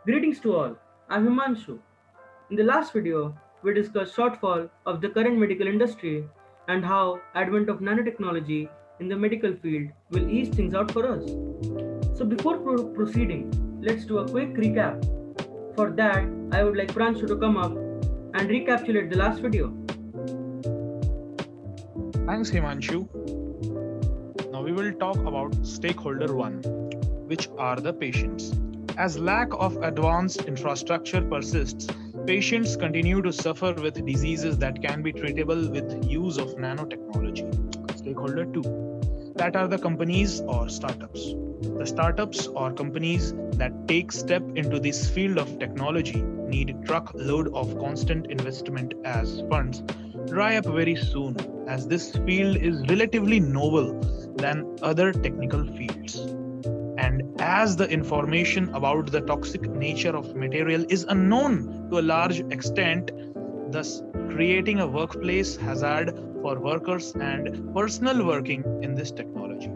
Greetings to all. I'm Himanshu. In the last video, we discussed shortfall of the current medical industry and how advent of nanotechnology in the medical field will ease things out for us. So before proceeding, let's do a quick recap. For that, I would like Pranshu to come up and recapitulate the last video. Thanks, Himanshu. Now we will talk about stakeholder 1, which are the patients. As lack of advanced infrastructure persists, patients continue to suffer with diseases that can be treatable with use of nanotechnology. Stakeholder 2, that are the companies or startups. The startups or companies that take step into this field of technology need truckload of constant investment as funds dry up very soon, as this field is relatively novel than other technical fields. And as the information about the toxic nature of material is unknown to a large extent, thus creating a workplace hazard for workers and personnel working in this technology.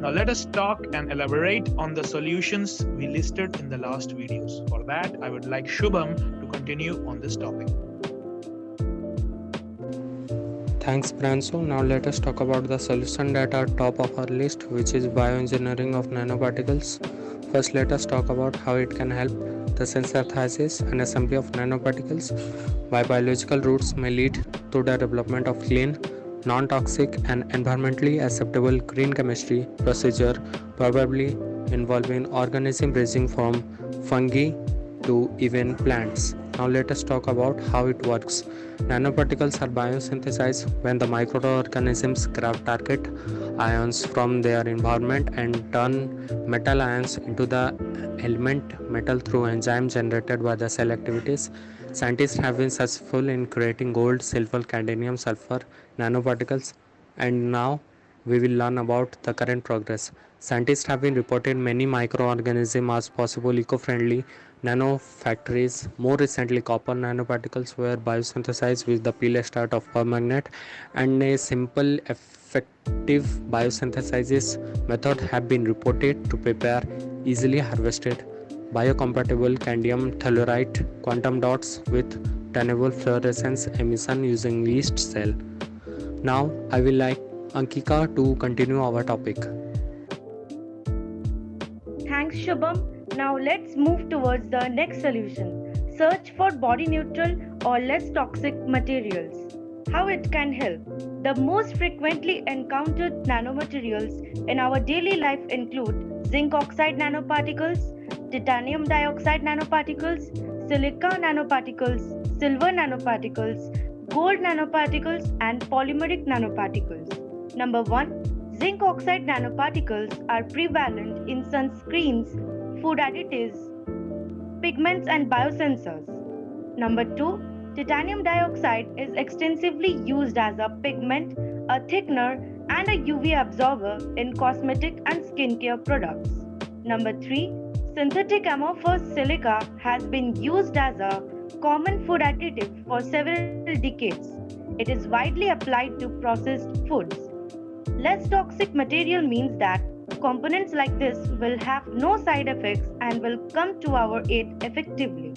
Now let us talk and elaborate on the solutions we listed in the last videos. For that, I would like Shubham to continue on this topic. Thanks, Pransu. Now let us talk about the solution that are top of our list, which is bioengineering of nanoparticles. First, let us talk about how it can help the synthesis and assembly of nanoparticles by biological routes may lead to the development of clean, non-toxic and environmentally acceptable green chemistry procedure, probably involving organism ranging from fungi to even plants. Now let us talk about how it works. Nanoparticles are biosynthesized when the microorganisms grab target ions from their environment and turn metal ions into the element metal through enzymes generated by the cell activities. Scientists have been successful in creating gold, silver, cadmium, sulfur nanoparticles, and now we will learn about the current progress. Scientists have been reported many microorganisms as possible eco-friendly nanofactories. More recently, copper nanoparticles were biosynthesized with the peel extract of permanganate, and a simple, effective biosynthesis method have been reported to prepare easily harvested biocompatible cadmium telluride quantum dots with tunable fluorescence emission using yeast cell. Now, I will like Ankika to continue our topic. Thanks, Shubham. Now let's move towards the next solution. Search for body neutral or less toxic materials. How it can help. The most frequently encountered nanomaterials in our daily life include zinc oxide nanoparticles, titanium dioxide nanoparticles, silica nanoparticles, silver nanoparticles, gold nanoparticles, and polymeric nanoparticles. Number 1. Zinc oxide nanoparticles are prevalent in sunscreens, food additives, pigments, and biosensors. Number 2. Titanium dioxide is extensively used as a pigment, a thickener, and a UV absorber in cosmetic and skincare products. Number 3. Synthetic amorphous silica has been used as a common food additive for several decades. It is widely applied to processed foods. Less toxic material means that components like this will have no side effects and will come to our aid effectively.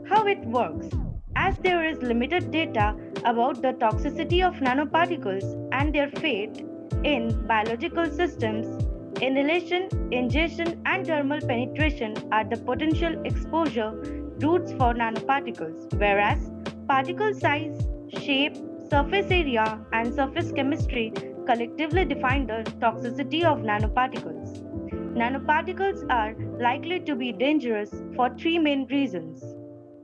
How it works. As there is limited data about the toxicity of nanoparticles and their fate in biological systems, inhalation, ingestion, and dermal penetration are the potential exposure routes for nanoparticles, whereas particle size, shape, surface area, and surface chemistry collectively define the toxicity of nanoparticles. Nanoparticles are likely to be dangerous for three main reasons.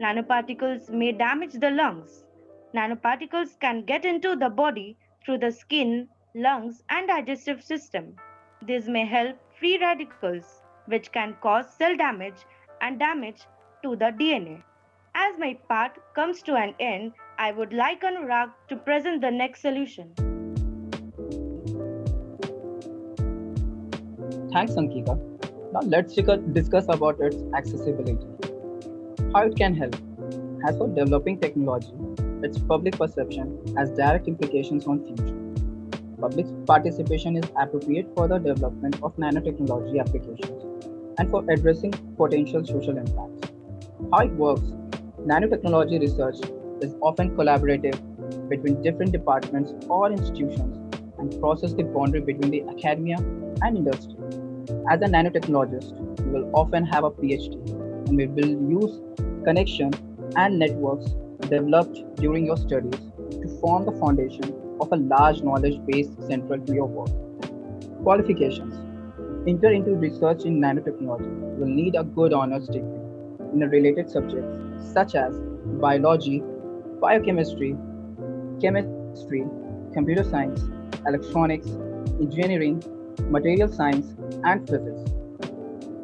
Nanoparticles may damage the lungs. Nanoparticles can get into the body through the skin, lungs, and digestive system. This may help free radicals, which can cause cell damage and damage to the DNA. As my part comes to an end, I would like Anurag to present the next solution. Thanks, Ankika. Now let's discuss about its accessibility. How it can help. As for developing technology, its public perception has direct implications on future. Public participation is appropriate for the development of nanotechnology applications and for addressing potential social impacts. How it works: nanotechnology research is often collaborative between different departments or institutions and crosses the boundary between the academia and industry. As a nanotechnologist, you will often have a PhD and we will use connections and networks developed during your studies to form the foundation of a large knowledge base central to your work. Qualifications: enter into research in nanotechnology. You will need a good honors degree in a related subjects such as biology, biochemistry, chemistry, computer science, electronics, engineering, material science, and physics.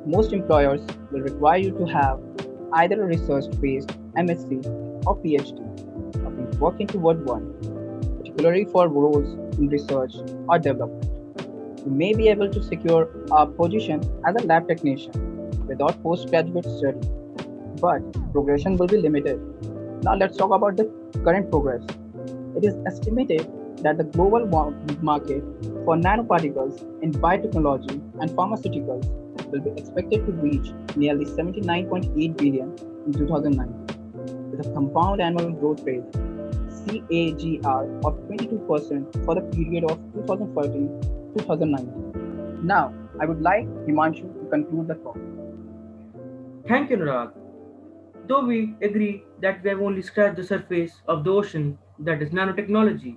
Most employers will require you to have either a research based MSc or PhD or be working toward one, particularly for roles in research or development. You may be able to secure a position as a lab technician without postgraduate study, but progression will be limited. Now, let's talk about the current progress. It is estimated that the global market for nanoparticles in biotechnology and pharmaceuticals will be expected to reach nearly 79.8 billion in 2019, with a compound annual growth rate CAGR of 22% for the period of 2014 to 2019. Now, I would like Himanshu to conclude the talk. Thank you, Anurag. Though we agree that we have only scratched the surface of the ocean that is nanotechnology,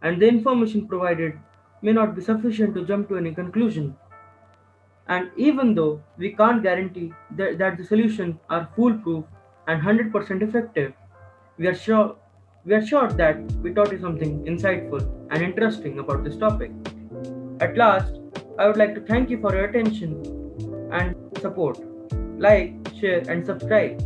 and the information provided may not be sufficient to jump to any conclusion, and even though we can't guarantee that the solutions are foolproof and 100% effective, we are sure we are sure that we taught you something insightful and interesting about this topic. At last, I would like to thank you for your attention and support. Like, share, and subscribe.